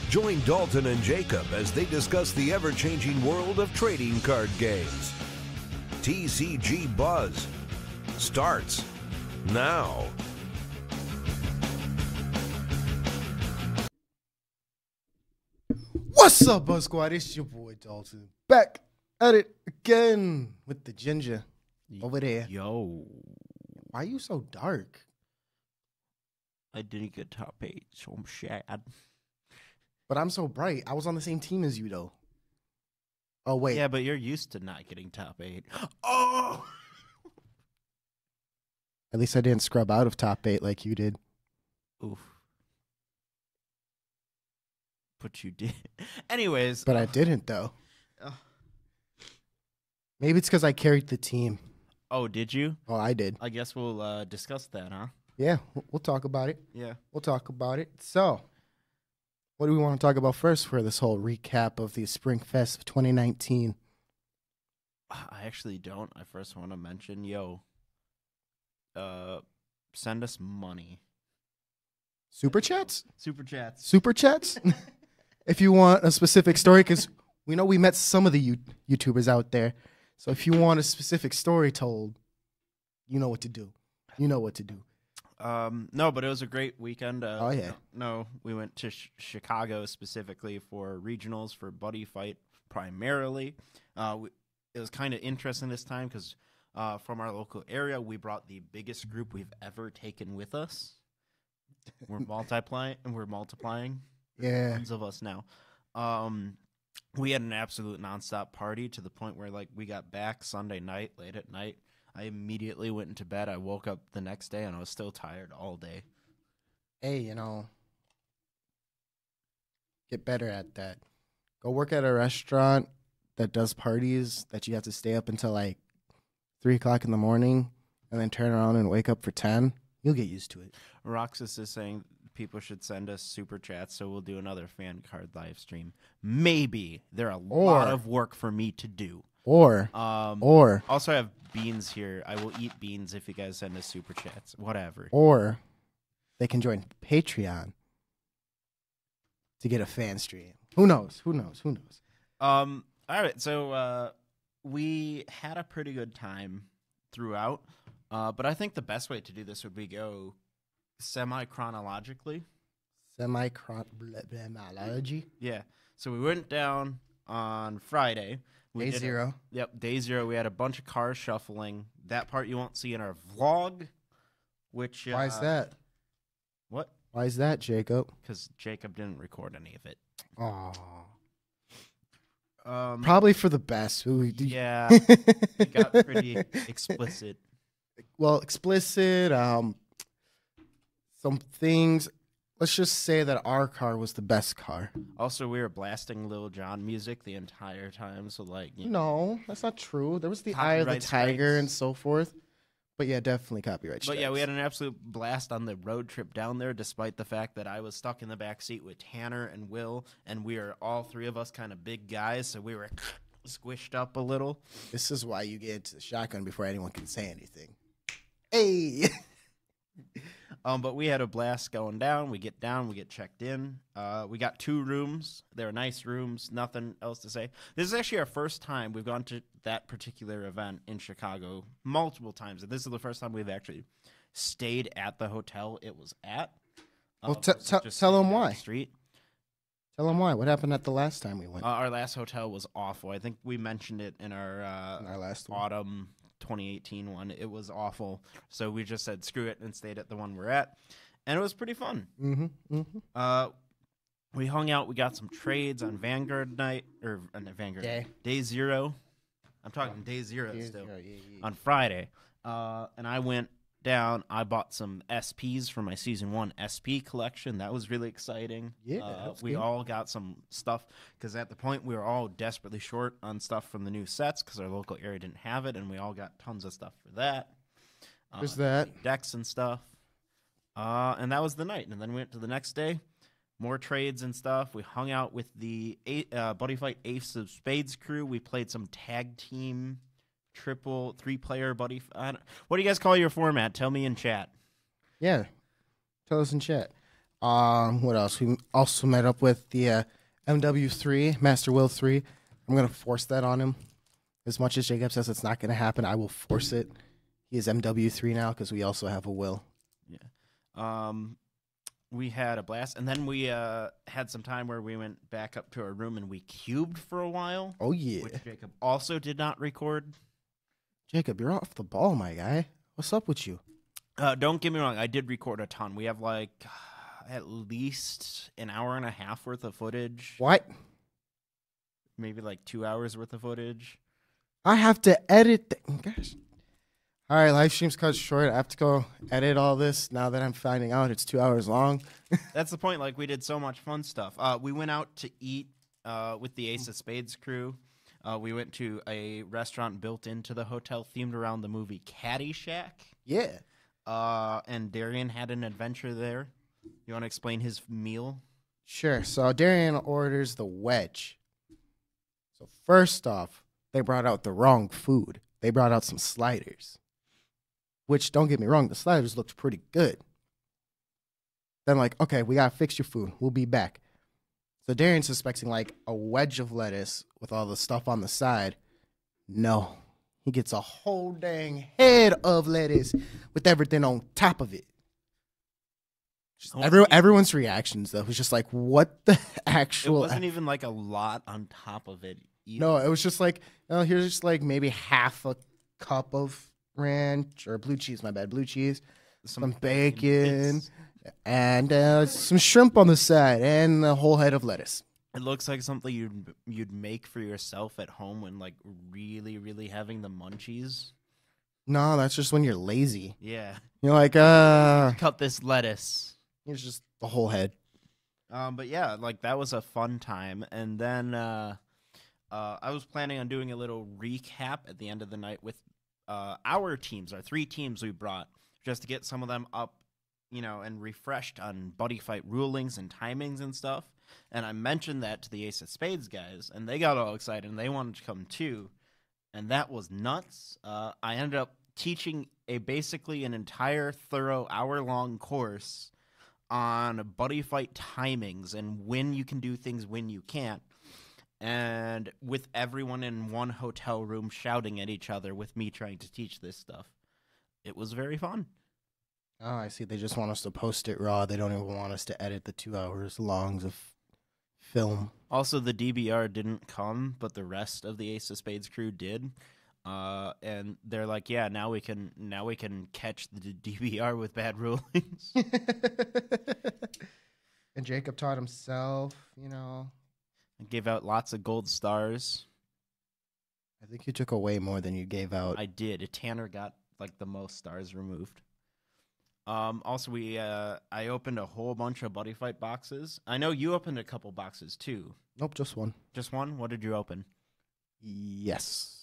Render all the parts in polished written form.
Join Dalton and Jacob as they discuss the ever-changing world of trading card games. TCG Buzz starts now. What's up, Buzz Squad? It's your boy Dalton. Back at it again with the ginger over there. Yo. Why are you so dark? I didn't get top 8, so I'm sad. But I'm so bright. I was on the same team as you, though. Oh, wait. Yeah, but you're used to not getting top 8. Oh! At least I didn't scrub out of top 8 like you did. Oof. But you did. Anyways. But I didn't, though. Maybe it's because I carried the team. Oh, did you? Oh, I did. I guess we'll discuss that, huh? Yeah, we'll talk about it. Yeah. We'll talk about it. So, what do we want to talk about first for this whole recap of the Springfest of 2019? I actually don't. I first want to mention, send us money. Super chats? Super chats. Super chats? If you want a specific story, because we know we met some of the YouTubers out there. So if you want a specific story told, you know what to do. You know what to do. No, but it was a great weekend. Oh, yeah. No, we went to Chicago specifically for regionals for Buddy Fight primarily. It was kind of interesting this time because from our local area, we brought the biggest group we've ever taken with us. We're multiplying. Yeah. Tons of us now. We had an absolute nonstop party to the point where we got back Sunday night, late at night. I immediately went into bed. I woke up the next day and I was still tired all day. Hey, get better at that. Go work at a restaurant that does parties that you have to stay up until 3 o'clock in the morning and then turn around and wake up for 10. You'll get used to it. Roxas is saying people should send us super chats, so we'll do another fan card live stream. Maybe. They're a lot of work for me to do. Or also I have beans here. I will eat beans if you guys send us super chats. Whatever. Or they can join Patreon to get a fan stream. Who knows? All right, so we had a pretty good time throughout. But I think the best way to do this would be go semi-chronologically. Semi-chronology? Yeah. So we went down on Friday. Day 0. Yep, day 0. We had a bunch of cars shuffling. That part you won't see in our vlog, which... Why is that? What? Why is that, Jacob? Because Jacob didn't record any of it. Aww. Um, Probably for the best. Yeah, it got pretty explicit. Well, explicit, some things. Let's just say that our car was the best car. Also, we were blasting Lil Jon music the entire time, so No, that's not true. There was the Eye of the Tiger and so forth. But yeah, definitely copyright strikes. But yeah, we had an absolute blast on the road trip down there, despite the fact that I was stuck in the back seat with Tanner and Will, and we are all three of us kind of big guys, so we were squished up a little. This is why you get into the shotgun before anyone can say anything. Hey! But we had a blast going down. We get down, we get checked in. We got 2 rooms. They were nice rooms, nothing else to say. This is actually our first time we've gone to that particular event in Chicago multiple times. And this is the first time we've actually stayed at the hotel it was at. Well, tell them why. Street. Tell them why. What happened at the last time we went? Our last hotel was awful. I think we mentioned it in our last autumn 2018 one. It was awful. So we just said screw it and stayed at the one we're at. And it was pretty fun. We hung out. We got some trades on Vanguard night. Or Vanguard. Day 0. I'm talking day 0 still. On Friday. And I went down. I bought some SPs for my Season 1 SP collection. That was really exciting. Yeah, we all got some stuff because at the point we were all desperately short on stuff from the new sets because our local area didn't have it, and we all got tons of stuff for that. There's that. Decks and stuff. And that was the night. And then we went to the next day. More trades and stuff. We hung out with the Buddy Fight Ace of Spades crew. We played some tag team triple 3-player buddy. What do you guys call your format? Tell me in chat. Yeah. Tell us in chat. What else? We also met up with the MW3, Master Will 3. I'm going to force that on him. As much as Jacob says it's not going to happen, I will force it. He is MW3 now because we also have a Will. Yeah. We had a blast, and then we had some time where we went back up to our room and we cubed for a while. Oh, yeah. Which Jacob also did not record. Jacob, you're off the ball, my guy. What's up with you? Don't get me wrong. I did record a ton. We have like at least an hour and a half worth of footage. What? Maybe like 2 hours worth of footage. I have to edit. Gosh. All right, live stream's cut short. I have to go edit all this now that I'm finding out it's 2 hours long. That's the point. Like, we did so much fun stuff. We went out to eat with the Ace of Spades crew. We went to a restaurant built into the hotel themed around the movie Caddyshack. Yeah. And Darian had an adventure there. You want to explain his meal? Sure. So Darian orders the wedge. So first off, they brought out the wrong food. They brought out some sliders. Which, don't get me wrong, the sliders looked pretty good. Then like, okay, we got to fix your food. We'll be back. So Darian's suspecting like a wedge of lettuce with all the stuff on the side. No. He gets a whole dang head of lettuce with everything on top of it. Everyone's reactions, though, was just like, what the actual... It wasn't even like a lot on top of it either. No, it was just like, oh, here's just like maybe half a cup of ranch or blue cheese, blue cheese, some bacon, and some shrimp on the side, and a whole head of lettuce. It looks like something you'd make for yourself at home when like really, really having the munchies. No, that's just when you're lazy. Yeah. You're like, cut this lettuce. It's just the whole head. But yeah, like that was a fun time. And then I was planning on doing a little recap at the end of the night with our teams, our 3 teams we brought, just to get some of them up, and refreshed on buddy fight rulings and timings and stuff. And I mentioned that to the Ace of Spades guys, and they got all excited, and they wanted to come too. And that was nuts. I ended up teaching basically an entire thorough hour-long course on buddy fight timings and when you can do things, when you can't. And with everyone in one hotel room shouting at each other with me trying to teach this stuff. It was very fun. Oh, I see. They just want us to post it raw. They don't even want us to edit the 2 hours longs of film. Also, the DBR didn't come, but the rest of the Ace of Spades crew did. And they're like, yeah, now we can catch the DBR with bad rulings. And Jacob taught himself, I gave out lots of gold stars. I think you took away more than you gave out. I did. Tanner got like the most stars removed. Also, I opened a whole bunch of buddy fight boxes. I know you opened a couple boxes too. Nope, just one. Just one? What did you open? Yes.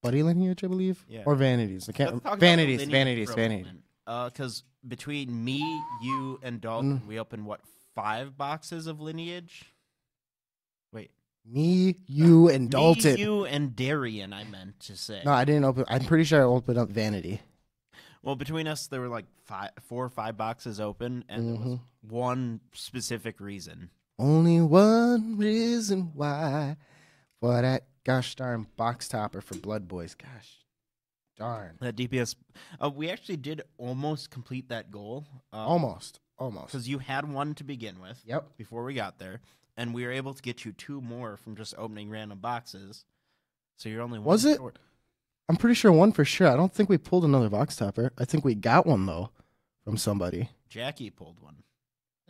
Buddy lineage, I believe? Yeah. Or vanities. I can't. Vanities. Because between me, you, and Dalton, we opened, 5 boxes of lineage? Wait. Me, you, and Dalton. Me, you, and Darian, I meant to say. No, I didn't open. I'm pretty sure I opened up vanity. Well, between us, there were like 4 or 5 boxes open, and there was one specific reason. Only one reason why for that gosh darn box topper for Blood Boys. Gosh darn. That DPS. We actually did almost complete that goal. Almost. Because you had one to begin with. Yep. Before we got there. And we were able to get you 2 more from just opening random boxes. So you're only one Was it? short. I'm pretty sure one for sure. I don't think we pulled another box topper. I think we got one, though, from somebody. Jackie pulled one.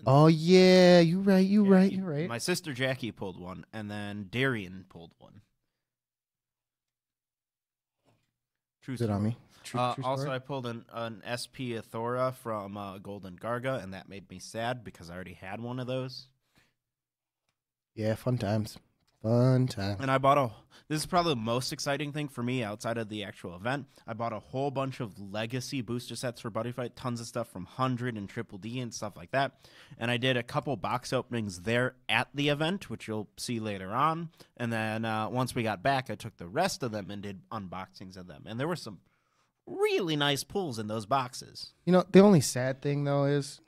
Oh, yeah. You're right. My sister Jackie pulled one, and then Darian pulled one. True story. Good on me. True also, story. I pulled an SP Athora from Golden Garga, and that made me sad because I already had one of those. Yeah, fun times. Fun time. And I bought this is probably the most exciting thing for me outside of the actual event. I bought a whole bunch of legacy booster sets for Buddy Fight, tons of stuff from 100 and Triple D and stuff like that. And I did a couple box openings there at the event, which you'll see later on. And then once we got back, I took the rest of them and did unboxings of them. And there were some really nice pulls in those boxes. The only sad thing, though, is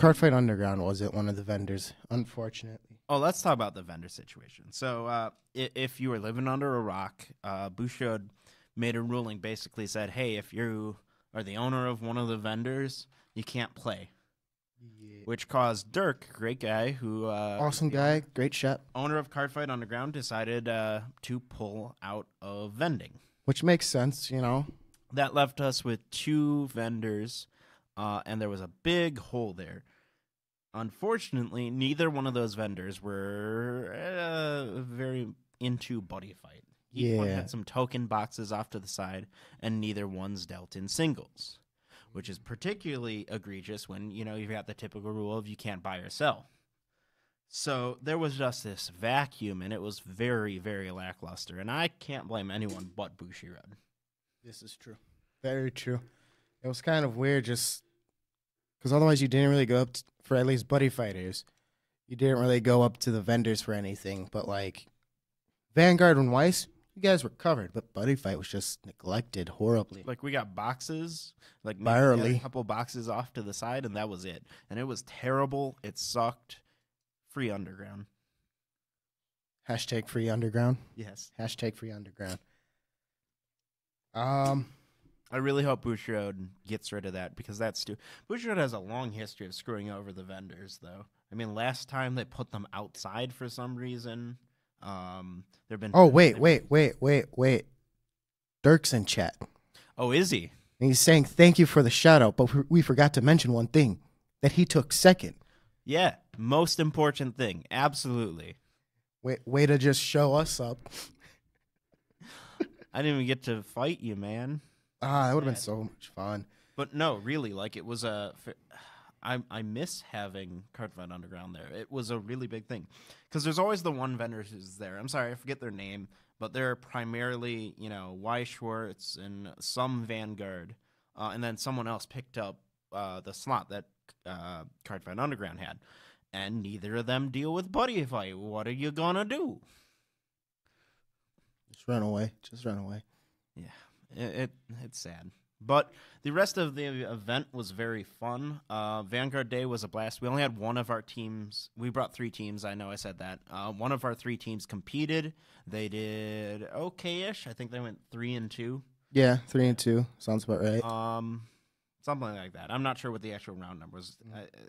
Cardfight Underground wasn't one of the vendors, unfortunately. Oh, let's talk about the vendor situation. So if you were living under a rock, Bushiroad made a ruling, basically said, hey, if you are the owner of one of the vendors, you can't play. Yeah. Which caused Dirk, great guy, who... awesome guy, great chef. Owner of Cardfight Underground, decided to pull out of vending. Which makes sense, you know. That left us with 2 vendors, and there was a big hole there. Unfortunately, neither one of those vendors were very into Buddy Fight. Each one had some token boxes off to the side, and neither one's dealt in singles, which is particularly egregious when, you know, you've got the typical rule of you can't buy or sell. So there was just this vacuum, and it was very, very lackluster, and I can't blame anyone but Bushiroad. This is true. Very true. It was kind of weird just because otherwise you didn't really go up for at least buddy fighters. You didn't really go up to the vendors for anything. But like Vanguard and Weiss, you guys were covered. But buddy fight was just neglected horribly. Like we got boxes, like barely a couple boxes off to the side, and that was it. And it was terrible. It sucked. Free Underground. Hashtag free Underground. Yes. Hashtag free Underground. I really hope Bushiroad gets rid of that because that's Bushiroad has a long history of screwing over the vendors, though. I mean, last time they put them outside for some reason. There've been. Oh wait! Dirk's in chat. Oh, is he? And he's saying thank you for the shout out, but we forgot to mention one thing that he took second. Yeah, most important thing. Absolutely. Way to just show us up. I didn't even get to fight you, man. That would have been so much fun. But no, really, like it was I miss having Cardfight Underground there. It was a really big thing because there's always the one vendor who's there. I'm sorry, I forget their name, but they're primarily, you know, Y Schwartz and some Vanguard, and then someone else picked up the slot that Cardfight Underground had, and neither of them deal with Buddy Fight. What are you gonna do? Just run away. Just run away. Yeah, it's sad. But the rest of the event was very fun. Vanguard Day was a blast. We only had one of our teams. We brought 3 teams. I know I said that. One of our 3 teams competed. They did okay-ish. I think they went 3-2. Yeah, 3-2. Sounds about right. Something like that. I'm not sure what the actual round number was.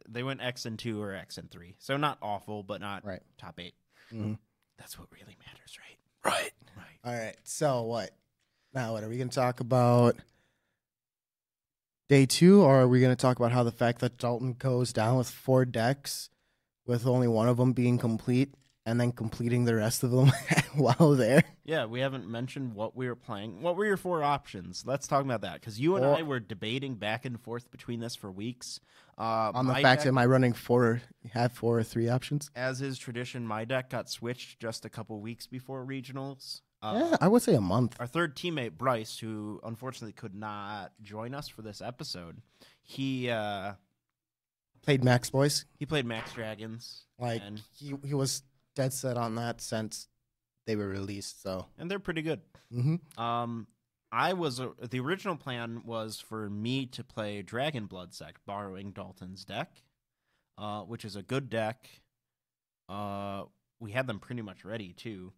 They went X-2 or X-3. So not awful, but not top 8. Mm-hmm. That's what really matters, right? Right. All right. So what? Now what are we going to talk about? Day 2, or are we going to talk about how the fact that Dalton goes down with 4 decks, with only one of them being complete, and then completing the rest of them while there? Yeah, we haven't mentioned what we were playing. What were your 4 options? Let's talk about that, because you and I were debating back and forth between this for weeks. On the fact, am I running 4 or 3 options? As is tradition, my deck got switched just a couple weeks before regionals. Yeah, I would say a month. Our third teammate, Bryce, who unfortunately could not join us for this episode, he played Max Boys. He played Max Dragons. Like, and he was dead set on that since they were released. So, and they're pretty good. Mm-hmm. The original plan was for me to play Dragon Blood Sect, borrowing Dalton's deck, which is a good deck. We had them pretty much ready, too.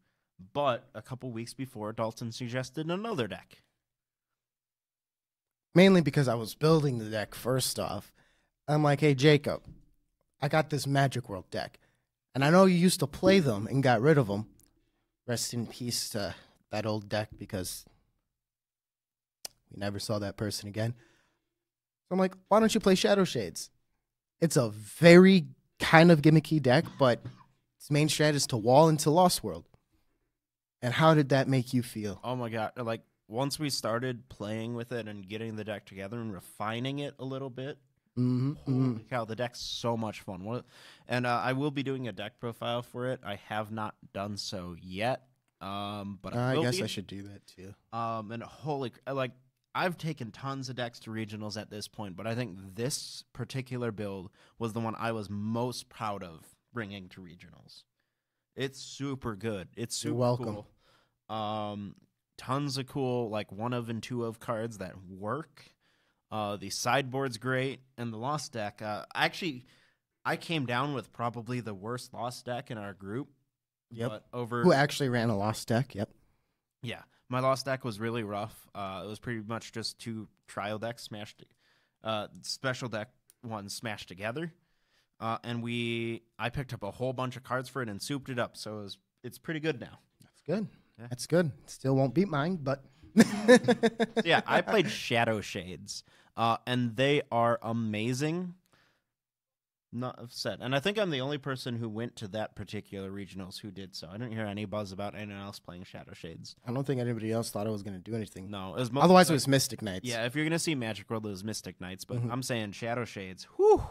But a couple weeks before, Dalton suggested another deck. Mainly because I was building the deck first off. I'm like, hey, Jacob, I got this Magic World deck. And I know you used to play them and got rid of them. Rest in peace to that old deck because we never saw that person again. So I'm like, why don't you play Shadow Shades? It's a very kind of gimmicky deck, but its main strat is to wall into Lost World. And how did that make you feel? Oh, my God. Like, once we started playing with it and getting the deck together and refining it a little bit, holy cow, the deck's so much fun. And I will be doing a deck profile for it. I have not done so yet. But I guess I should do that, too. And I've taken tons of decks to regionals at this point, but I think this particular build was the one I was most proud of bringing to regionals. It's super good. It's super cool. Tons of cool, like 1 of and 2 of cards that work. The sideboard's great, and the Lost deck. Actually, I came down with probably the worst lost deck in our group. Yep. But Who actually ran a lost deck? Yep. Yeah, my lost deck was really rough. It was pretty much just 2 trial decks smashed, special deck ones smashed together, and I picked up a whole bunch of cards for it and souped it up. So it's pretty good now. That's good. Yeah. That's good. Still won't beat mine, but Yeah, I played Shadow Shades, and they are amazing. Not said, and I think I'm the only person who went to that particular regionals who did so. I didn't hear any buzz about anyone else playing Shadow Shades. I don't think anybody else thought I was going to do anything. No, it was Otherwise, it was Mystic Knights. Yeah, if you're gonna see Magic World, it was Mystic Knights, but Mhm. I'm saying Shadow Shades. Whew.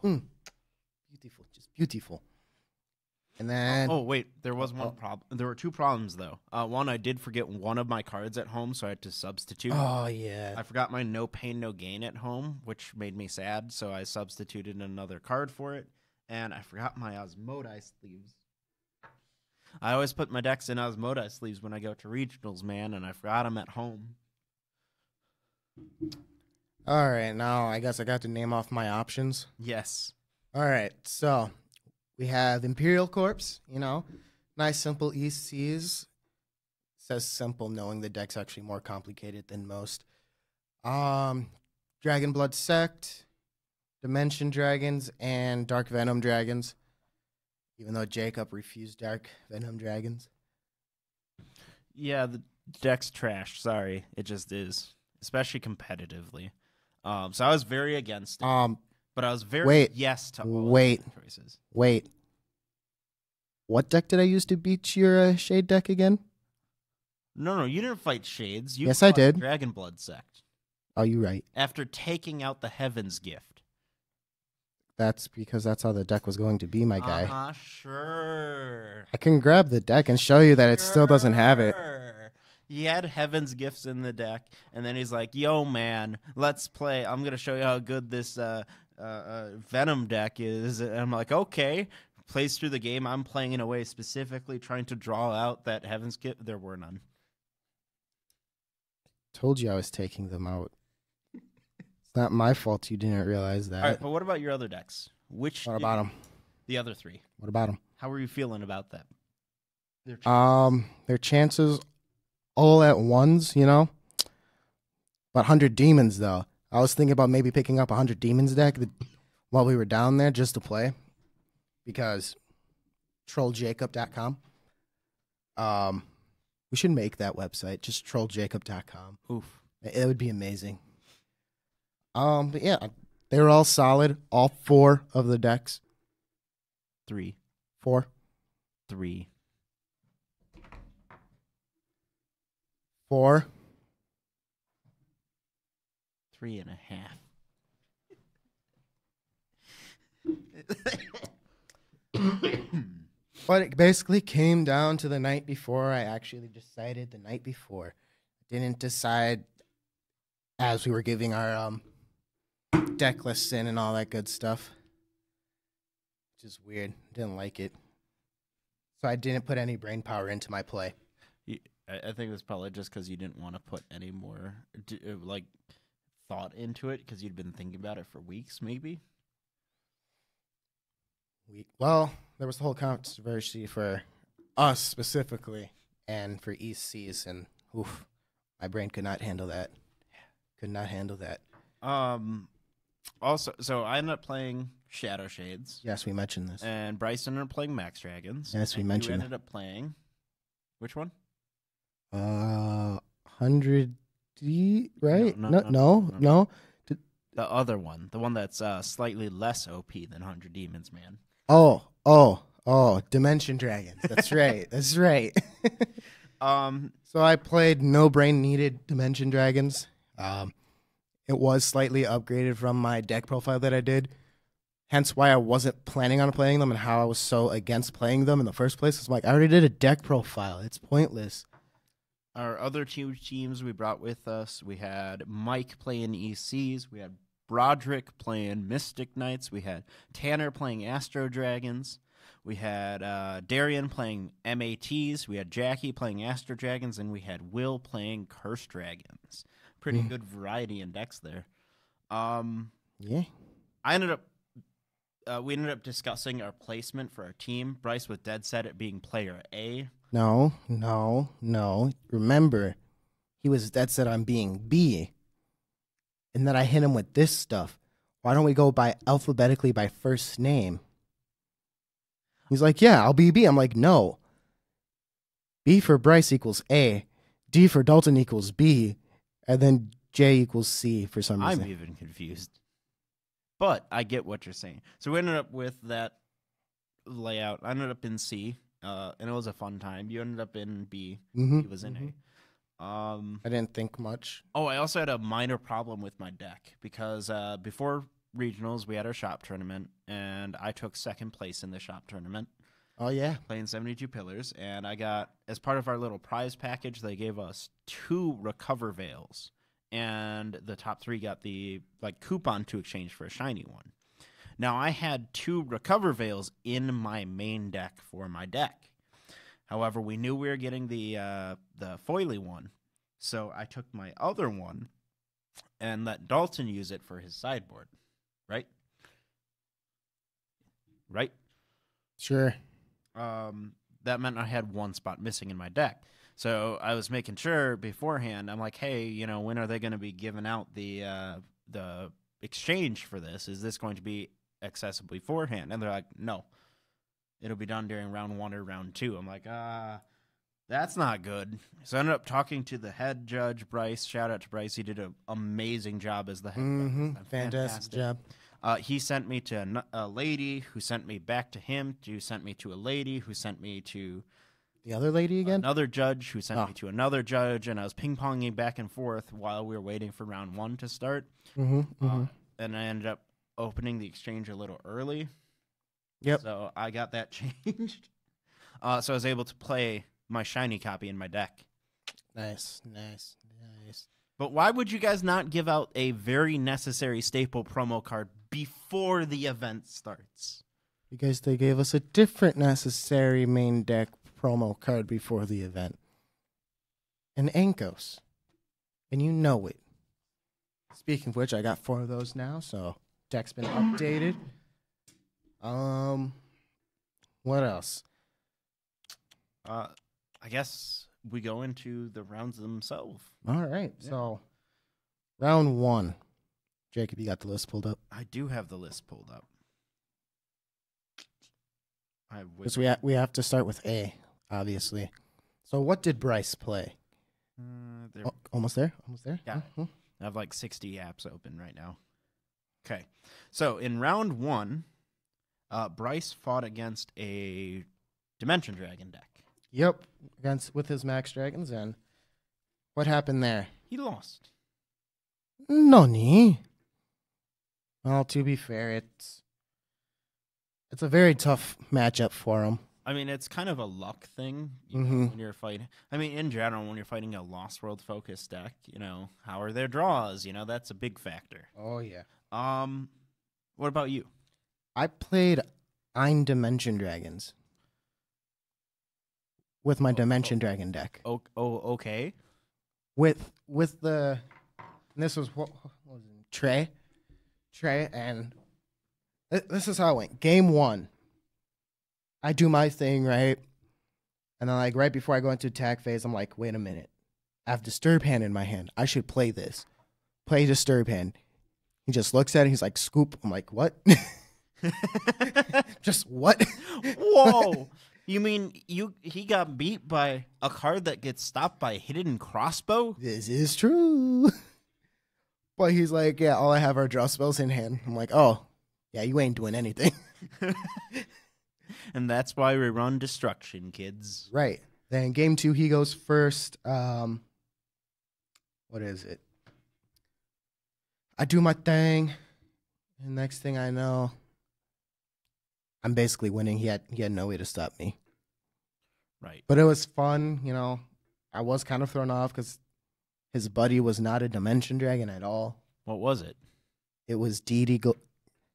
Beautiful, just beautiful. And then Oh wait, there was one problem. There were 2 problems though. One, I did forget one of my cards at home, so I had to substitute. oh yeah, I forgot my No Pain No Gain at home, which made me sad. So I substituted another card for it, and I forgot my Osmodi sleeves. I always put my decks in Osmodi sleeves when I go to regionals, man, and I forgot them at home. all right. Now I guess I got to name off my options. Yes. All right, so we have Imperial Corpse, nice simple ECs. Says simple, knowing the deck's actually more complicated than most. Dragon Blood Sect, Dimension Dragons, and Dark Venom Dragons. Even though Jacob refused Dark Venom Dragons. Yeah, the deck's trash. Sorry, it just is, especially competitively. So I was very against it. But I was very yes to all the choices. Wait. What deck did I use to beat your Shade deck again? No, you didn't fight Shades. You Yes, I fought did. Dragon Blood Sect. Oh, you're right. After taking out the Heaven's Gift. That's because that's how the deck was going to be, my guy. Sure. I can grab the deck and show you that it still doesn't have it. He had Heaven's Gifts in the deck, and then he's like, yo, man, let's play. I'm going to show you how good this Venom deck is. And I'm like, okay. Plays through the game. I'm playing in a way specifically trying to draw out that Heaven's Gift. There were none. Told you I was taking them out. It's not my fault you didn't realize that. All right, but what about your other decks? What about them? The other 3. What about them? How are you feeling about that? Their chances all at ones, But 100 demons, though. I was thinking about maybe picking up 100 demons deck while we were down there just to play. Because trolljacob.com. We should make that website, just trolljacob.com. Oof. It would be amazing. But yeah, they were all solid. All 4 of the decks. 3. 4. 3. 4. 3.5. But it basically came down to the night before. I actually decided the night before. Didn't decide as we were giving our deck lists in and all that good stuff. Which is weird. Didn't like it. So I didn't put any brain power into my play. I think it was probably just because you didn't want to put any more thought into it because you'd been thinking about it for weeks, maybe. Well, there was the whole controversy for us specifically and for ECs, and oof, my brain could not handle that. Could not handle that. Also, so I ended up playing Shadow Shades. Yes, we mentioned this. And Bryce ended up playing Max Dragons. Yes, we mentioned You ended up playing which one? 100D, right? No. The other one, the one that's slightly less OP than 100 Demons, man. Oh, Dimension Dragons. That's right. That's right. So I played no brain needed Dimension Dragons. It was slightly upgraded from my deck profile that I did. Hence why I wasn't planning on playing them and how I was so against playing them in the first place. It's like, I already did a deck profile. It's pointless. Our other 2 teams we brought with us, we had Mike playing ECs. We had Broderick playing Mystic Knights. We had Tanner playing Astro Dragons. We had Darian playing MATs. We had Jackie playing Astro Dragons. And we had Will playing Curse Dragons. Pretty good variety in decks there. Yeah. I ended up we ended up discussing our placement for our team. Bryce was dead set at being player A. No. Remember, he was dead set on being B. And then I hit him with this stuff. Why don't we go by alphabetically by first name? He's like, yeah, I'll be B. I'm like, no. B for Bryce equals A. D for Dalton equals B. And then J equals C for some reason. I'm even confused. But I get what you're saying. So we ended up with that layout. I ended up in C, and it was a fun time. You ended up in B. Mm-hmm. He was in A. I didn't think much. Oh, I also had a minor problem with my deck because before regionals, we had our shop tournament, and I took second place in the shop tournament. Oh, yeah. Playing 72 pillars, and I got, as part of our little prize package, they gave us 2 recover veils, and the top 3 got the coupon to exchange for a shiny one. Now, I had 2 recover veils in my main deck for my deck. However, we knew we were getting the foily one, so I took my other one and let Dalton use it for his sideboard. Right? Right? Sure. That meant I had 1 spot missing in my deck. So I was making sure beforehand, I'm like, hey, when are they going to be giving out the exchange for this? Is this going to be accessible beforehand? And they're like, no. It'll be done during round 1 or round 2. I'm like, that's not good. So I ended up talking to the head judge, Bryce. Shout out to Bryce. He did an amazing job as the head judge. Fantastic job. He sent me to a lady who sent me back to him, who sent me to a lady who sent me to the other lady again? Another judge who sent me to another judge, and I was ping-ponging back and forth while we were waiting for round 1 to start. And I ended up opening the exchange a little early. Yep. So I got that changed. So I was able to play my shiny copy in my deck. Nice. But why would you guys not give out a very necessary staple promo card before the event starts? Because they gave us a different necessary main deck promo card before the event. An Ankos. And you know it. Speaking of which, I got 4 of those now, so deck's been updated. What else? I guess we go into the rounds themselves. All right. Yeah. So, round 1. Jacob, you got the list pulled up? I do have the list pulled up. Because we have to start with A, obviously. So, what did Bryce play? Almost there? Yeah. I have 60 apps open right now. Okay. So, in round 1, Bryce fought against a Dimension Dragon deck. Yep, with his Max Dragons, and what happened there? He lost. Nani? Well, to be fair, it's a very tough matchup for him. I mean, it's kind of a luck thing when you're fighting. I mean, in general, when you're fighting a Lost World focused deck, how are their draws? That's a big factor. Oh yeah. What about you? I played Ein Dimension Dragons with my Dimension Dragon deck. Okay. With the, and this was what was it? Trey, and this is how it went. Game 1, I do my thing, right? And then right before I go into attack phase, I'm like, wait a minute. I have Disturb Hand in my hand. I should play this. Play Disturb Hand. He just looks at it. He's like, scoop. I'm like, what? Just what? Whoa. You mean he got beat by a card that gets stopped by Hidden Crossbow? This is true. But he's like, yeah, all I have are draw spells in hand. I'm like, oh, yeah, you ain't doing anything. And that's why we run Destruction, kids. Right. Then game 2, he goes first. What is it? I do my thing. And next thing I know, I'm basically winning. He had no way to stop me. Right. But it was fun, I was kind of thrown off because his buddy was not a Dimension Dragon at all. What was it? It was DD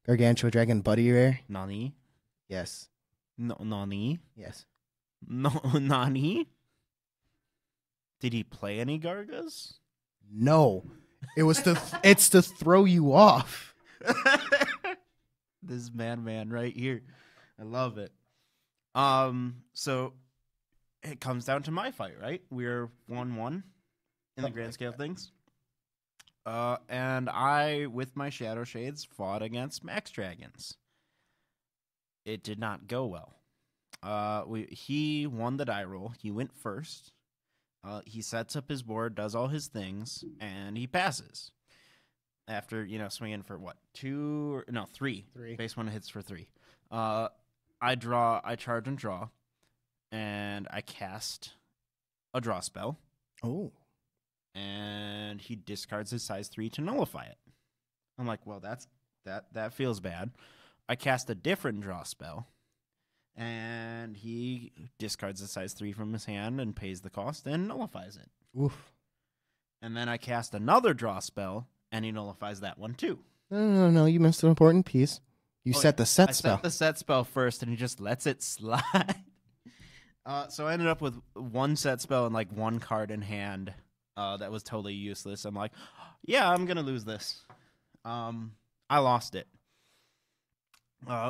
Gargantua Dragon Buddy Rare. Nani? Yes. No, Nani? Yes. No, Nani? Did he play any Gargas? No. It was it's to throw you off. This man right here. I love it. So it comes down to my fight, right? We're 1-1 in the grand scale of things. And I, with my Shadow Shades, fought against Max Dragons. It did not go well. He won the die roll. He went first. He sets up his board, does all his things, and he passes. After, swinging for what? 3. 3. Base one hits for 3. I charge and draw, and I cast a draw spell. Oh. And he discards his size 3 to nullify it. I'm like, well, that feels bad. I cast a different draw spell, and he discards the size 3 from his hand and pays the cost and nullifies it. Oof. And then I cast another draw spell, and he nullifies that one too. No, you missed an important piece. You set the set spell. I set the set spell first, and he just lets it slide. So I ended up with 1 set spell and like 1 card in hand that was totally useless. I'm like, yeah, I'm going to lose this. I lost it.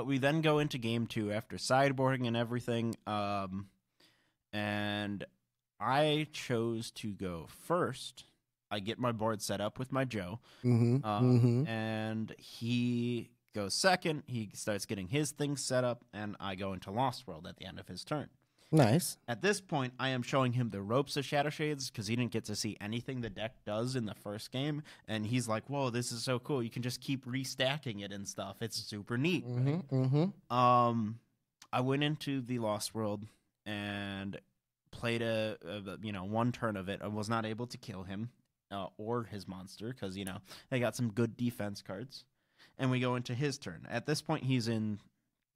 We then go into game 2 after sideboarding and everything. And I chose to go first. I get my board set up with my Joe. And he goes second. He starts getting his things set up, and I go into Lost World at the end of his turn. Nice. At this point, I am showing him the ropes of Shadow Shades because he didn't get to see anything the deck does in the first game. And he's like, whoa, this is so cool. You can just keep restacking it and stuff. It's super neat. I went into the Lost World and played a 1 turn of it. I was not able to kill him or his monster because, they got some good defense cards. And we go into his turn. At this point, he's in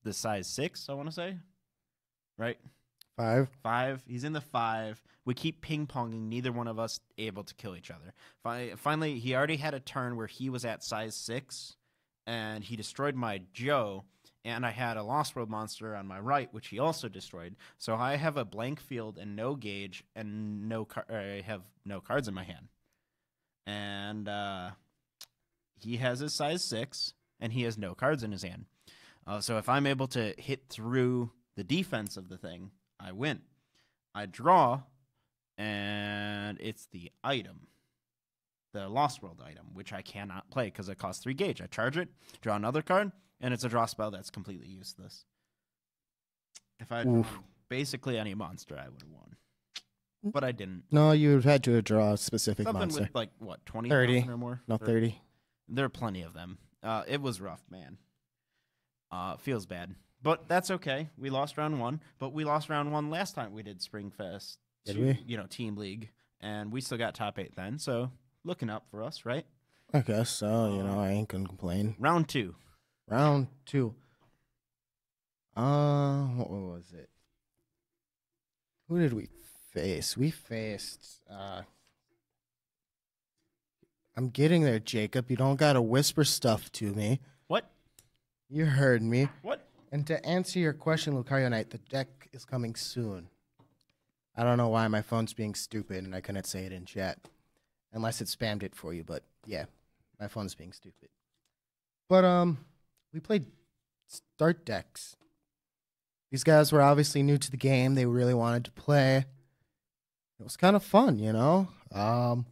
the size 6, I want to say. Right? 5. He's in the 5. We keep ping-ponging, neither one of us able to kill each other. Finally, he already had a turn where he was at size 6, and he destroyed my Joe, and I had a Lost World monster on my right, which he also destroyed. So I have a blank field and no gauge, and I have no cards in my hand. And he has his size 6, and he has no cards in his hand. So if I'm able to hit through the defense of the thing, I win. I draw, and it's the item, the Lost World item, which I cannot play because it costs 3 gauge. I charge it, draw another card, and it's a draw spell that's completely useless. If I had basically any monster, I would have won. But I didn't. No, you would have had to draw a specific Something monster. with, 20 30 or more? No, 30. There are plenty of them. It was rough, man. Feels bad. But that's okay. We lost round 1, but we lost round 1 last time we did Springfest. Did we? Team league, and we still got top 8 then. So looking up for us, right? I guess so. I ain't gonna complain. Round 2. Round 2. What was it? Who did we face? We faced. I'm getting there, Jacob. You don't gotta whisper stuff to me. What? You heard me. What? And to answer your question, Lucario Knight, the deck is coming soon. I don't know why my phone's being stupid and I couldn't say it in chat. Unless it spammed it for you, but yeah, my phone's being stupid. But we played start decks. These guys were obviously new to the game. They really wanted to play. It was kind of fun, kind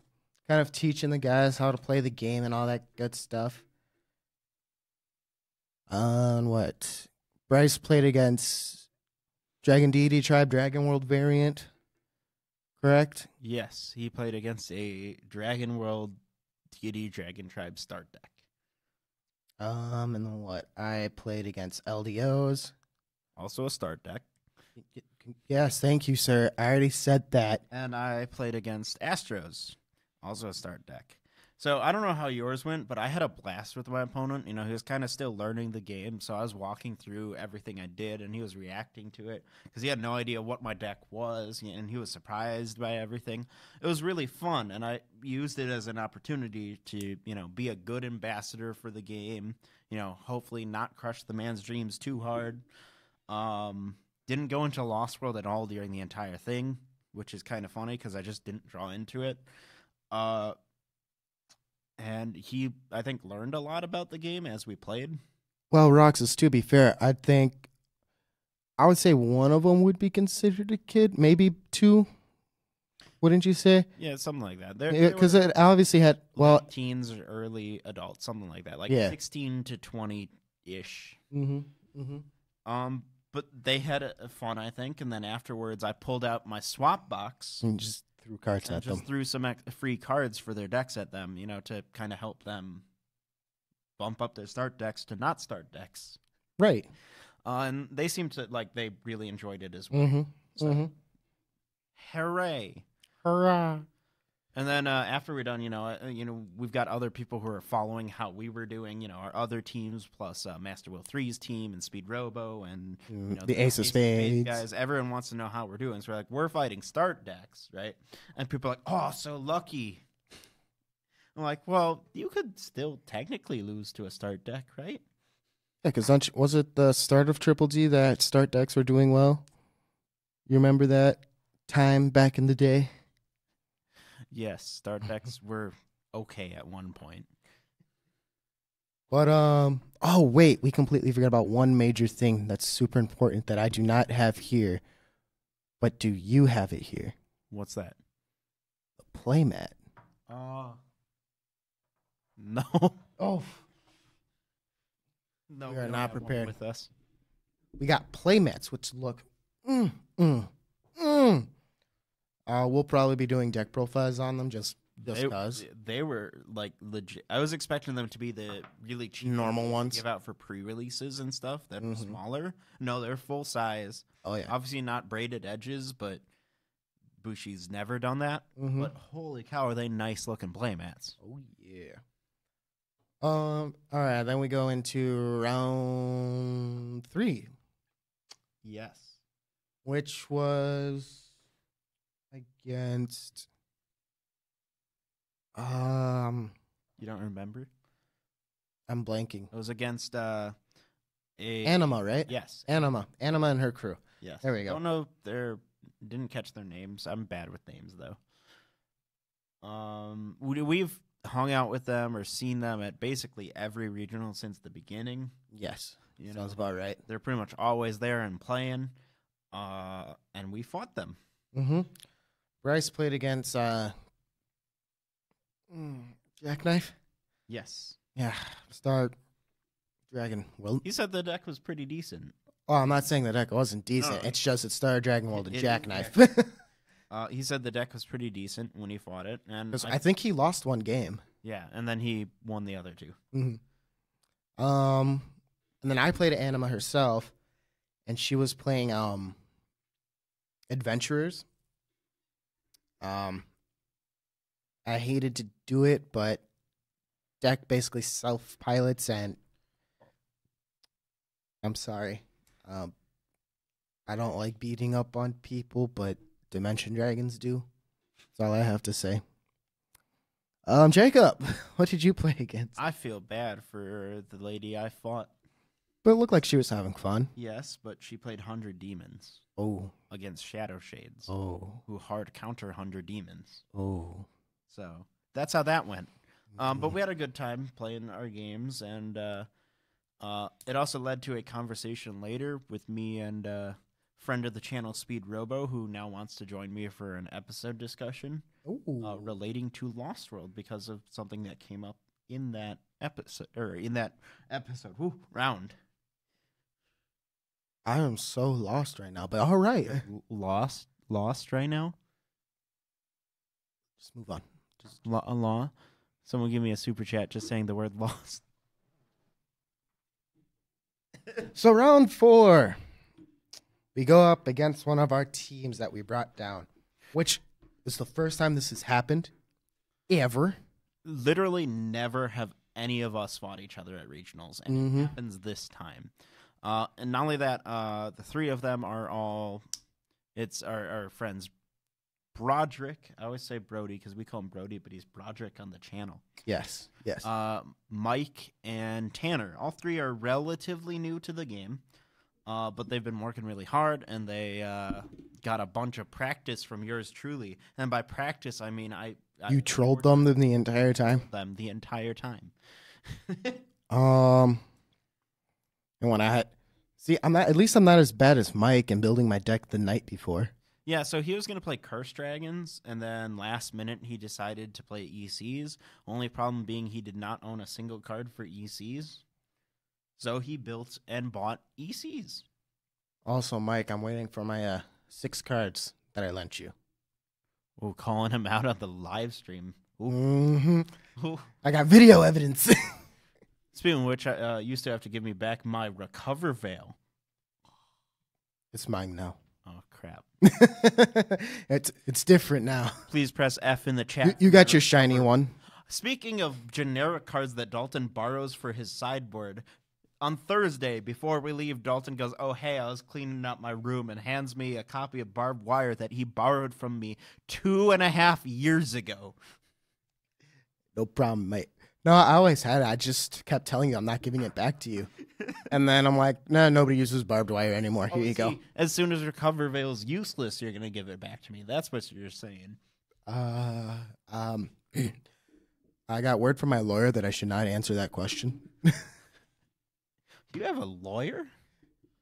of teaching the guys how to play the game and all that good stuff. What? Bryce played against Dragon Deity Tribe, Dragon World variant, correct? Yes, he played against a Dragon World Deity Dragon Tribe start deck. And then what? I played against LDOs. Also a start deck. Yes, thank you, sir. I already said that. And I played against Astros. Also a start deck. So I don't know how yours went, but I had a blast with my opponent. He was kind of still learning the game, so I was walking through everything I did, and he was reacting to it because he had no idea what my deck was, and he was surprised by everything. It was really fun, and I used it as an opportunity to, be a good ambassador for the game. Hopefully not crush the man's dreams too hard. Didn't go into Lost World at all during the entire thing, which is kind of funny because I just didn't draw into it. And he, I think, learned a lot about the game as we played. Well, Roxas, to be fair, I would say one of them would be considered a kid, maybe two. Wouldn't you say? Yeah, something like that. Because it obviously had late teens or early adults, something like that, like Yeah. 16 to 20-ish. Mm-hmm. But they had fun, I think, and then afterwards I pulled out my swap box And just threw cards and at them. just threw some free cards for their decks at them, to kind of help them bump up their start decks to not start decks. Right. And they seemed to, they really enjoyed it as well. Mm-hmm. So, hooray. Hurrah. And then after we're done, we've got other people who are following how we were doing, our other teams, plus Master Will 3's team and Speed Robo and the Ace of Spades guys. Everyone wants to know how we're doing. So we're like, we're fighting start decks, right? And people are like, oh, so lucky. I'm like, well, you could still technically lose to a start deck, right? Yeah, because was it the start of Triple G that start decks were doing well? You remember that time back in the day? Yes, start decks were okay at one point. But oh wait, we completely forgot about one major thing that's super important that I do not have here. But do you have it here? What's that? The playmat. No. Oh, No, we are don't not have one prepared. with us. we got playmats, which look. We'll probably be doing deck profiles on them just because. They were legit. I was expecting them to be the really cheap Normal ones. give out for pre-releases and stuff that were smaller. No, they're full size. Oh yeah. Obviously not braided edges, but Bushi's never done that. But holy cow, are they nice looking playmats? Oh yeah. All right, then we go into round 3, Yes. which was against You don't remember? I'm blanking. It was against Anima, right? Yes. Anima and her crew. Yes. There we go. Don't know didn't catch their names. I'm bad with names though. We've hung out with them or seen them at basically every regional since the beginning. Yes. You Sounds know, about right. they're pretty much always there and playing. And we fought them. Bryce played against Jackknife. Yes. Yeah. Star Dragon. Well, He said the deck was pretty decent. I'm not saying the deck wasn't decent. No. It's just it's Star Dragon World and It- Jackknife. He said the deck was pretty decent when he fought it, and I think he lost one game. yeah, and then he won the other two. And then I played Anima herself, and she was playing Adventurers. I hated to do it, but deck basically self-pilots, and I'm sorry. I don't like beating up on people, but Dimension Dragons do. That's all I have to say. Jacob, what did you play against? I feel bad for the lady I fought. But it looked like she was having fun. Yes, but she played 100 Demons Oh, against Shadow Shades, oh, who hard counter 100 Demons. oh. So that's how that went. But we had a good time playing our games, and it also led to a conversation later with me and friend of the channel, Speed Robo, who now wants to join me for an episode discussion relating to Lost World because of something that came up in that episode round. I am so lost right now, but all right. Lost right now. Just move on. Law. Someone give me a super chat just saying the word lost. So round 4, we go up against one of our teams that we brought down, which is the first time this has happened ever. Literally never have any of us fought each other at regionals, and it happens this time. And not only that, the three of them are it's our friends Broderick. I always say Brody because we call him Brody, but he's Broderick on the channel. Yes. Mike and Tanner. All three are relatively new to the game, but they've been working really hard, and they got a bunch of practice from yours truly. And by practice, I mean You trolled them the entire time? The entire time. And when I had, see, at least I'm not as bad as Mike and building my deck the night before. Yeah, so he was going to play Curse Dragons, and then last minute he decided to play ECs. Only problem being he did not own a single card for ECs. So he built and bought ECs. Also, Mike, I'm waiting for my 6 cards that I lent you. Ooh, calling him out on the live stream. Ooh. Mm-hmm. Ooh. I got video evidence. Speaking of which, I used to have to give me back my Recover Veil. It's mine now. Oh, crap. It's different now. Please press F in the chat. You got your shiny one. Speaking of generic cards that Dalton borrows for his sideboard, on Thursday, before we leave, Dalton goes, oh, hey, I was cleaning up my room, and hands me a copy of Barbed Wire that he borrowed from me 2.5 years ago. No problem, mate. No, I always had it. I just kept telling you I'm not giving it back to you. And then I'm like, no, nobody uses barbed wire anymore. Here you go. As soon as Recover Veil is useless, you're going to give it back to me. That's what you're saying. I got word from my lawyer that I should not answer that question. You have a lawyer?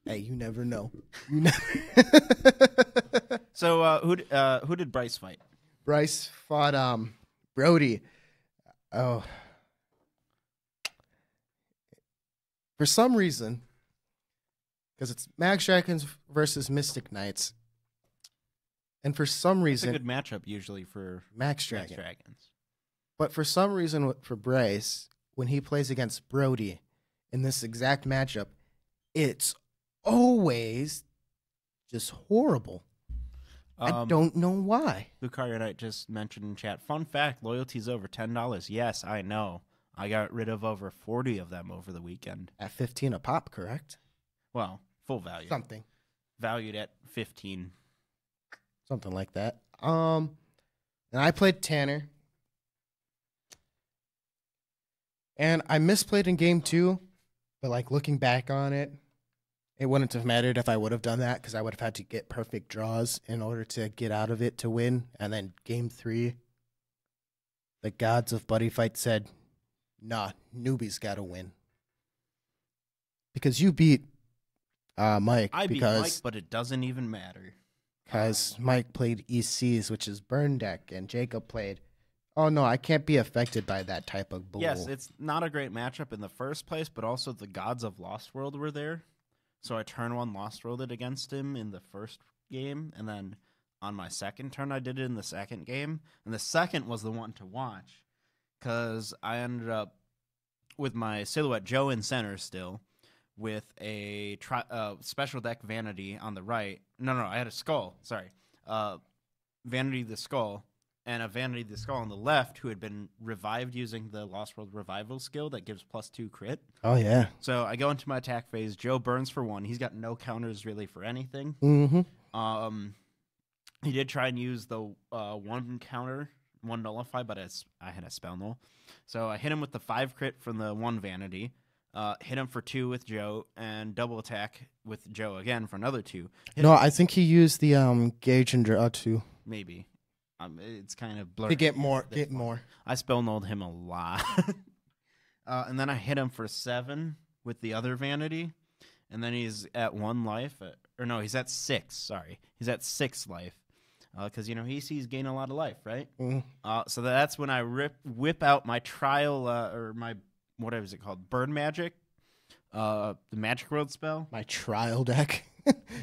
Hey, you never know. So who did Bryce fight? Bryce fought Brody. Oh. For some reason, because it's Max Dragons versus Mystic Knights, and for some reason... It's a good matchup usually for Max Dragons. Dragons. But for some reason, for Bryce, when he plays against Brody in this exact matchup, it's always just horrible. I don't know why. Lucario Knight just mentioned in chat, fun fact, loyalty's over $10. Yes, I know. I got rid of over 40 of them over the weekend. At 15 a pop, correct? Well, full value. Something. Valued at 15. Something like that. And I played Tanner. And I misplayed in game 2, but like looking back on it, it wouldn't have mattered if I would have done that because I would have had to get perfect draws in order to get out of it to win. And then game 3, the gods of Buddy Fight said, nah, newbie's got to win. Because you beat Mike. I beat Mike, but it doesn't even matter. Because Mike played ECs, which is burn deck, and Jacob played, oh no, I can't be affected by that type of bull. Yes, it's not a great matchup in the first place, but also the gods of Lost World were there. So I turn 1 Lost Worlded against him in the first game, and then on my second turn I did it in the second game. And the second was the one to watch, because I ended up with my Silhouette Joe in center still, with a special deck Vanity on the right. No, I had a Skull. Sorry. Vanity the Skull, and a Vanity the Skull on the left who had been revived using the Lost World Revival skill that gives +2 crit. Oh, yeah. So I go into my attack phase. Joe burns for 1. He's got no counters really for anything. Mm-hmm. He did try and use the 1 counter, 1 nullify, but I had a spell null. So I hit him with the 5 crit from the 1 Vanity. Hit him for 2 with Joe, and double attack with Joe again for another 2. I think he used the gauge and draw 2. Maybe. It's kind of blurry. To get more. I spell nulled him a lot. And then I hit him for 7 with the other Vanity, and then he's at 1 life. He's at 6. Sorry. He's at 6 life. Because, he sees gain a lot of life, right? Mm-hmm. So that's when I whip out my trial, or my, whatever is it called? Burn Magic. The Magic World spell. My trial deck.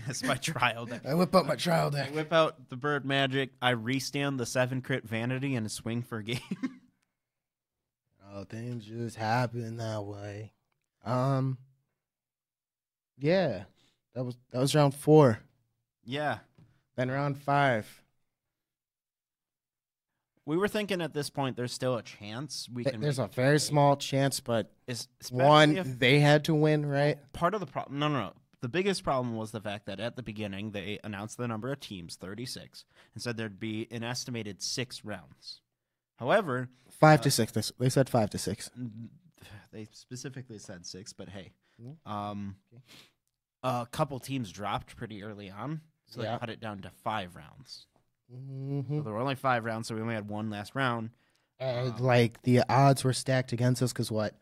That's my trial deck. I whip out my trial deck. I whip out the Bird Magic. I restand the 7 crit Vanity and swing for game. Oh, things just happen that way. Yeah. That was round 4. Yeah. Then round 5. We were thinking at this point there's still a chance we can. There's a very small chance, but one they had to win, right? Part of the problem. No. The biggest problem was the fact that at the beginning they announced the number of teams, 36, and said there'd be an estimated 6 rounds. However, 5 to 6. They said 5 to 6. They specifically said 6, but hey, a couple teams dropped pretty early on, so they cut it down to 5 rounds. Mm-hmm. So there were only 5 rounds, so we only had 1 last round. Like the odds were stacked against us because what?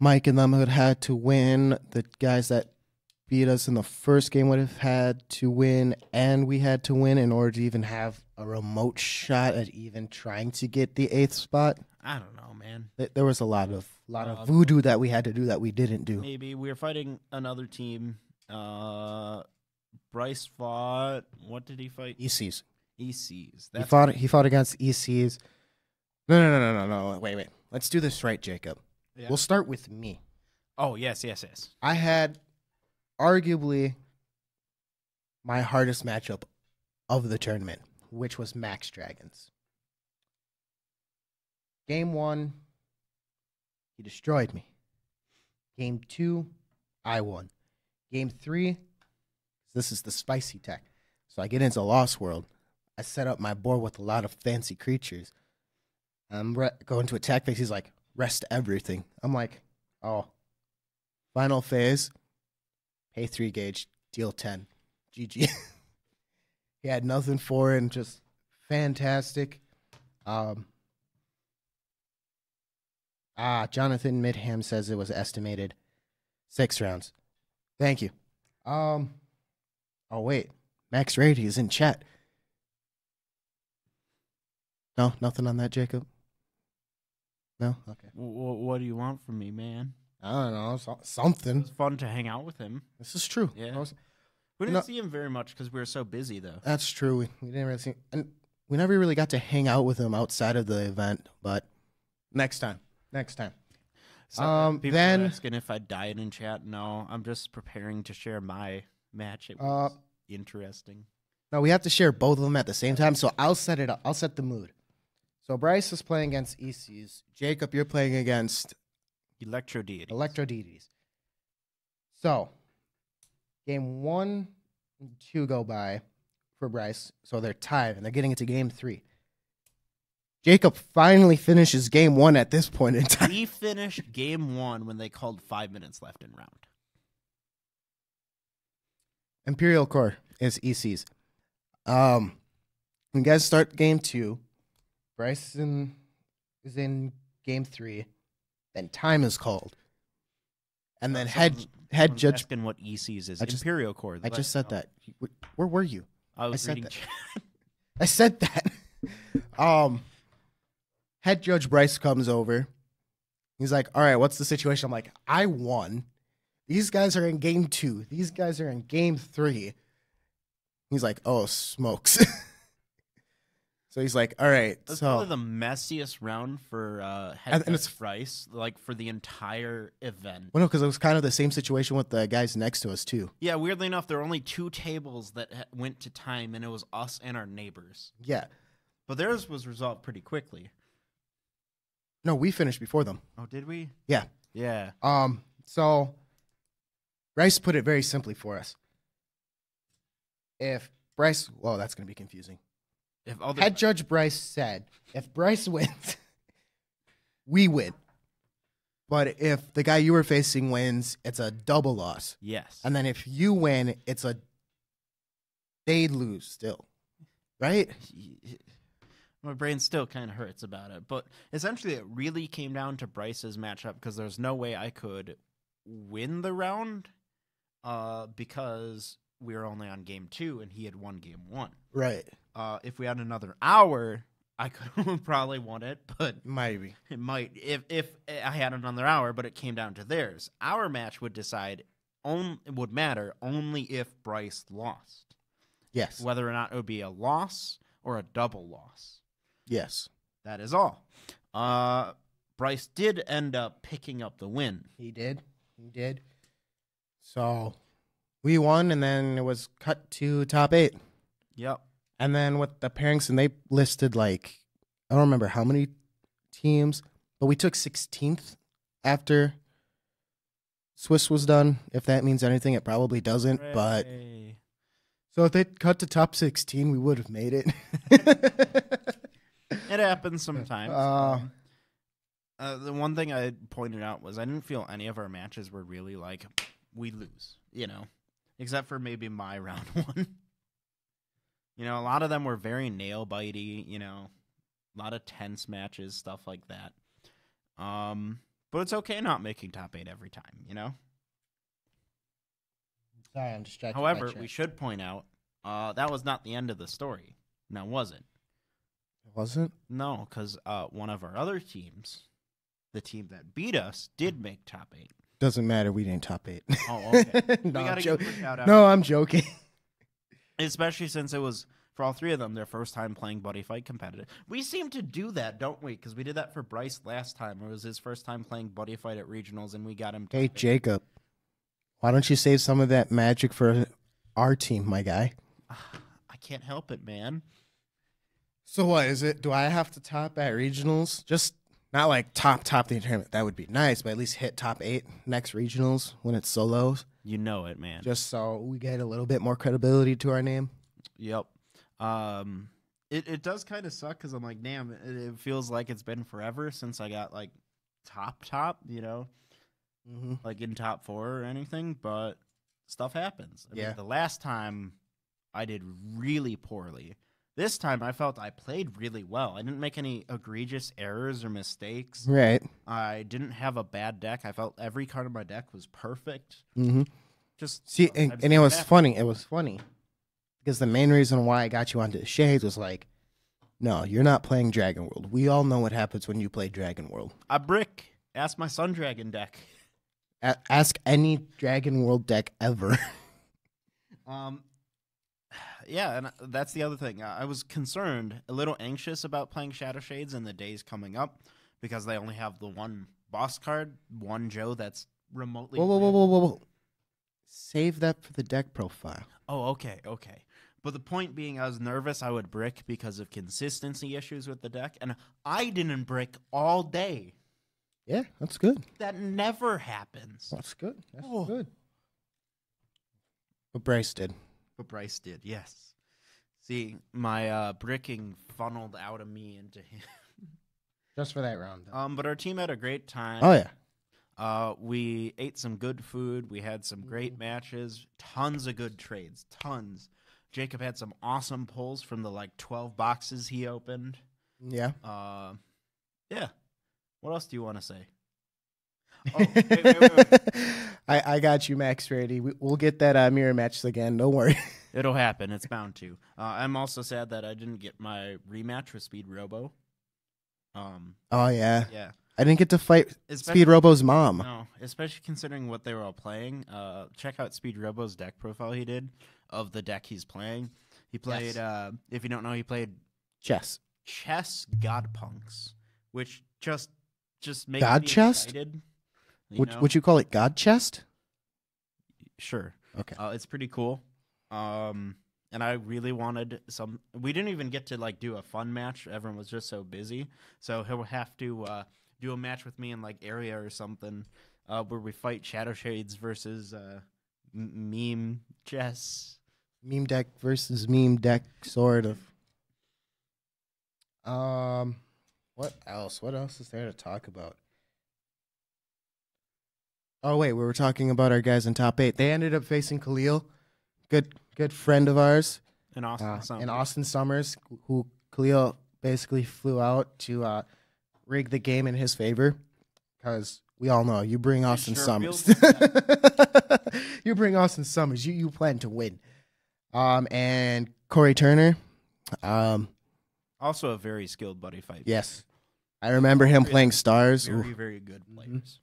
Mike and them would have had to win. The guys that beat us in the first game would have had to win, and we had to win in order to even have a remote shot at even trying to get the 8th spot. I don't know, man. There was a lot of voodoo that we had to do that we didn't do. Maybe we were fighting another team. Bryce fought. What did he fight? ECs. ECs. He fought against ECs. No. Wait. Let's do this right, Jacob. Yeah. We'll start with me. Oh, yes. I had arguably my hardest matchup of the tournament, which was Max Dragons. Game 1, he destroyed me. Game 2, I won. Game 3, this is the spicy tech. So I get into Lost World. I set up my board with a lot of fancy creatures. I'm going to attack phase. He's like, rest everything. I'm like, oh. Final phase, pay 3 gauge, deal 10. GG. He had nothing for it and just fantastic. Jonathan Midham says it was estimated 6 rounds. Thank you. Oh, wait. Max Rady is in chat. No, nothing on that, Jacob? No? Okay. What do you want from me, man? I don't know. Something. It's fun to hang out with him. This is true. Yeah. We didn't see him very much because we were so busy, though. That's true. We didn't really see, and we never really got to hang out with him outside of the event. But next time. So, people then are asking if I died in chat. No, I'm just preparing to share my match. It was interesting. No, we have to share both of them at the same time. So I'll set it up. I'll set the mood. So Bryce is playing against ECs. Jacob, you're playing against Electro Deities. So game 1 and 2 go by for Bryce. So they're tied, and they're getting into game 3. Jacob finally finishes game 1 at this point in time. We finished game 1 when they called 5 minutes left in round. Imperial Core is ECs. When you guys start game 2, Bryce is in game 3. Then time is called. And then head judge. Asking what ECs is. Imperial Core. I just said that. Where were you? I was reading chat. I said that. Head judge Bryce comes over. He's like, all right, what's the situation? I'm like, I won. These guys are in game 2. These guys are in game 3. He's like, oh, smokes. So he's like, all right. That's so probably the messiest round for head judge Bryce, like for the entire event. Well, no, because it was kind of the same situation with the guys next to us, too. Yeah, weirdly enough, there were only 2 tables that went to time, and it was us and our neighbors. Yeah. But theirs was resolved pretty quickly. No, we finished before them. Oh, did we? Yeah. Yeah. So Bryce put it very simply for us. If Bryce, well, that's going to be confusing. Head judge Bryce said, if Bryce wins, we win. But if the guy you were facing wins, it's a double loss. Yes. And then if you win, they lose still. Right? My brain still kind of hurts about it. But essentially, it really came down to Bryce's matchup because there's no way I could win the round because we were only on game 2 and he had won game 1. Right. If we had another hour, I could have probably won it, but maybe it might if I had another hour. But it came down to theirs. Our match would would matter only if Bryce lost. Yes. Whether or not it would be a loss or a double loss. Yes. That is all. Bryce did end up picking up the win. He did. So we won, and then it was cut to top 8. Yep. And then with the pairings, and they listed I don't remember how many teams, but we took 16th after Swiss was done. If that means anything, it probably doesn't. Hooray. But so if they cut to top 16, we would have made it. It happens sometimes. The one thing I pointed out was I didn't feel any of our matches were really we lose, except for maybe my round 1. A lot of them were very nail-bitey, a lot of tense matches, stuff like that. But it's okay not making top 8 every time, you know? Sorry, I'm distracted. However, we should point out that was not the end of the story. Now, was it? It wasn't? No, because one of our other teams, the team that beat us, did make top 8. Doesn't matter. We didn't top 8. Oh, okay. No, we got to give a shout out. No, I'm joking. Especially since it was, for all 3 of them, their first time playing Buddy Fight competitive. We seem to do that, don't we? Because we did that for Bryce last time. It was his first time playing Buddy Fight at regionals, and we got him. Hey, Jacob, why don't you save some of that magic for our team, my guy? I can't help it, man. So what is it? Do I have to top at regionals? Just not like top the tournament. That would be nice, but at least hit top 8 next regionals when it's solos. You know it, man. Just so we get a little bit more credibility to our name. Yep. It does kind of suck because I'm like, damn, it feels like it's been forever since I got like top, you know, like in top 4 or anything. But stuff happens. I mean, the last time I did really poorly. This time I felt I played really well. I didn't make any egregious errors or mistakes. Right. I didn't have a bad deck. I felt every card in my deck was perfect. Just see, and it was funny. It was funny because the main reason why I got you onto the Shades was like, no, you're not playing Dragon World. We all know what happens when you play Dragon World. I brick. Ask my Sun Dragon deck. Ask any Dragon World deck ever. Yeah, and that's the other thing. I was concerned, a little anxious about playing Shadow Shades in the days coming up because they only have the one boss card, one Joe that's remotely. Whoa. Save that for the deck profile. Oh, okay. But the point being, I was nervous I would brick because of consistency issues with the deck, and I didn't brick all day. Yeah, that's good. That never happens. That's good. That's good. But Bryce did. Yes. See, my bricking funneled out of me into him. Just for that round, though. But our team had a great time. Oh, yeah. We ate some good food. We had some great matches. Tons of good trades. Tons. Jacob had some awesome pulls from the, 12 boxes he opened. Yeah. Yeah. What else do you want to say? Oh, wait. I got you, Max, ready. We'll get that mirror match again. Don't worry. It'll happen. It's bound to. I'm also sad that I didn't get my rematch with Speed Robo. Oh, yeah. Yeah. I didn't get to fight Speed Robo's mom. No, especially considering what they were all playing. Check out Speed Robo's deck profile he did of the deck he's playing. He played, if you don't know, he played Chess Godpunks, which just makes God me chest? excited. Would you call it God Chest? Sure. Okay. It's pretty cool. And I really wanted some. We didn't even get to do a fun match. Everyone was just so busy. So he'll have to do a match with me in area or something where we fight Shadow Shades versus meme chess. Meme deck versus meme deck, sort of. What else? What else is there to talk about? Oh wait, we were talking about our guys in top 8. They ended up facing Khalil, good friend of ours, In Austin Summers, who Khalil basically flew out to rig the game in his favor, because we all know you bring Austin Summers. You bring Austin Summers, you plan to win. And Corey Turner, also a very skilled buddy fight. Yes, I remember him playing Stars. Very, very good players.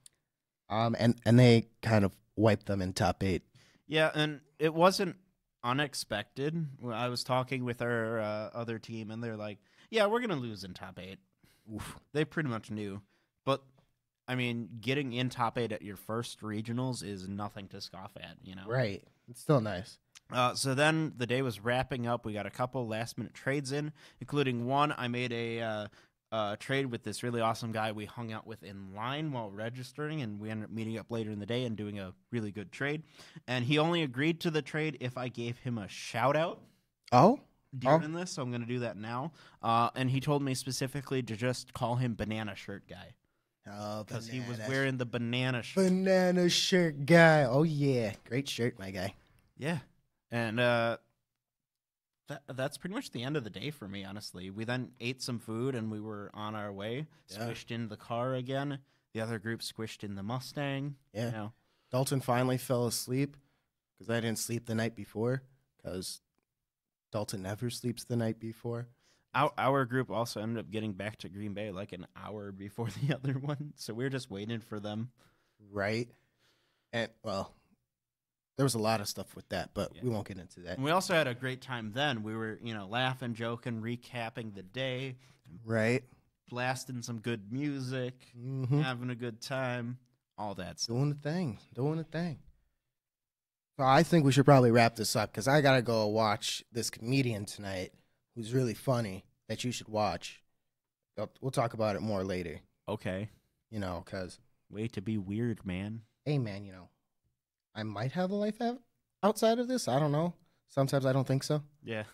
And they kind of wiped them in top 8. Yeah, and it wasn't unexpected. I was talking with our other team, and they're like, yeah, we're going to lose in top 8. Oof. They pretty much knew. But, I mean, getting in top 8 at your first regionals is nothing to scoff at, you know? Right. It's still nice. So then the day was wrapping up. We got a couple last-minute trades in, including one. I made a trade with this really awesome guy we hung out with in line while registering, and we ended up meeting up later in the day and doing a really good trade. And he only agreed to the trade if I gave him a shout-out. Oh? During this, so I'm going to do that now. And he told me specifically to just call him Banana Shirt Guy. Oh, because he was wearing the banana shirt. Banana shirt guy. Oh, yeah. Great shirt, my guy. Yeah. And that's pretty much the end of the day for me, honestly. We then ate some food, and we were on our way, switched into the car again. The other group squished in the Mustang. Yeah. You know. Dalton finally fell asleep because I didn't sleep the night before because Dalton never sleeps the night before. Our group also ended up getting back to Green Bay like an hour before the other one, so we were just waiting for them. Right. And, well, there was a lot of stuff with that, but Yeah. we won't get into that. And we also had a great time then. We were, laughing, joking, recapping the day, Right. blasting some good music, Mm-hmm. having a good time, all that stuff. Doing the thing. So I think we should probably wrap this up because I got to go watch this comedian tonight who's really funny that you should watch. We'll talk about it more later, Okay. because, Way to be weird, man. hey, man, I might have a life outside of this. I don't know. Sometimes I don't think so. Yeah.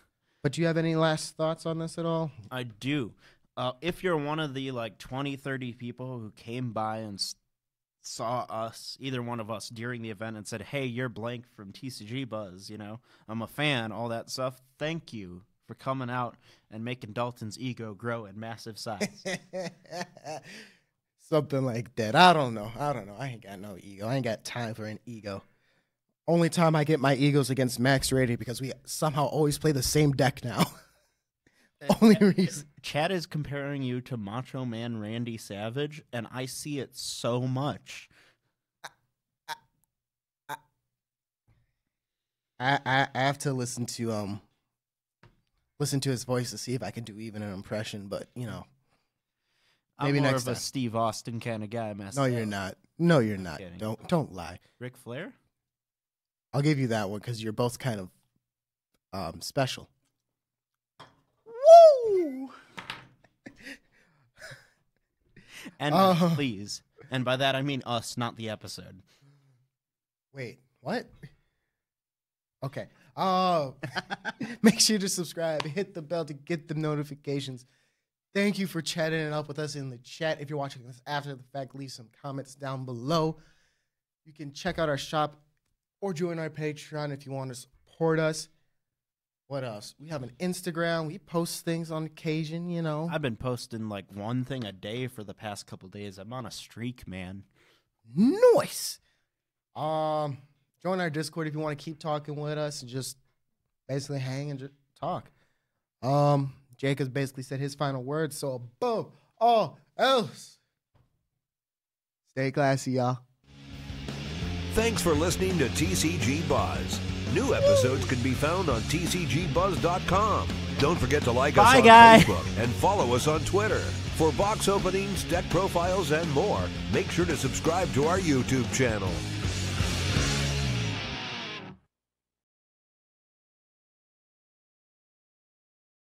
But do you have any last thoughts on this at all? I do. If you're one of the 20, 30 people who came by and saw us, either one of us, during the event and said, hey, you're blank from TCG Buzz, I'm a fan, all that stuff, thank you for coming out and making Dalton's ego grow in massive size. Something like that. I don't know. I ain't got no ego. I ain't got time for an ego. Only time I get my egos against Max Rated because we somehow always play the same deck now. Only reason. Chad is comparing you to Macho Man Randy Savage, and I see it so much. I have to listen to his voice to see if I can do even an impression, but I'm maybe more next of a time. Steve Austin kind of guy. No, you're not. No, you're not. Kidding. Don't lie. Ric Flair? I'll give you that one because you're both kind of special. Woo! And please. And by that I mean us, not the episode. Wait, what? Okay. Make sure to subscribe, hit the bell to get the notifications. Thank you for chatting it up with us in the chat. If you're watching this after the fact, leave some comments down below. You can check out our shop or join our Patreon if you want to support us. What else? We have an Instagram. We post things on occasion, I've been posting one thing a day for the past couple days. I'm on a streak, man. Nice. Join our Discord if you want to keep talking with us and just basically hang and just talk. Jacob's basically said his final words, so above all else, stay classy, y'all. Thanks for listening to TCG Buzz. New episodes can be found on tcgbuzz.com. Don't forget to like us on Facebook and follow us on Twitter. For box openings, deck profiles, and more, make sure to subscribe to our YouTube channel.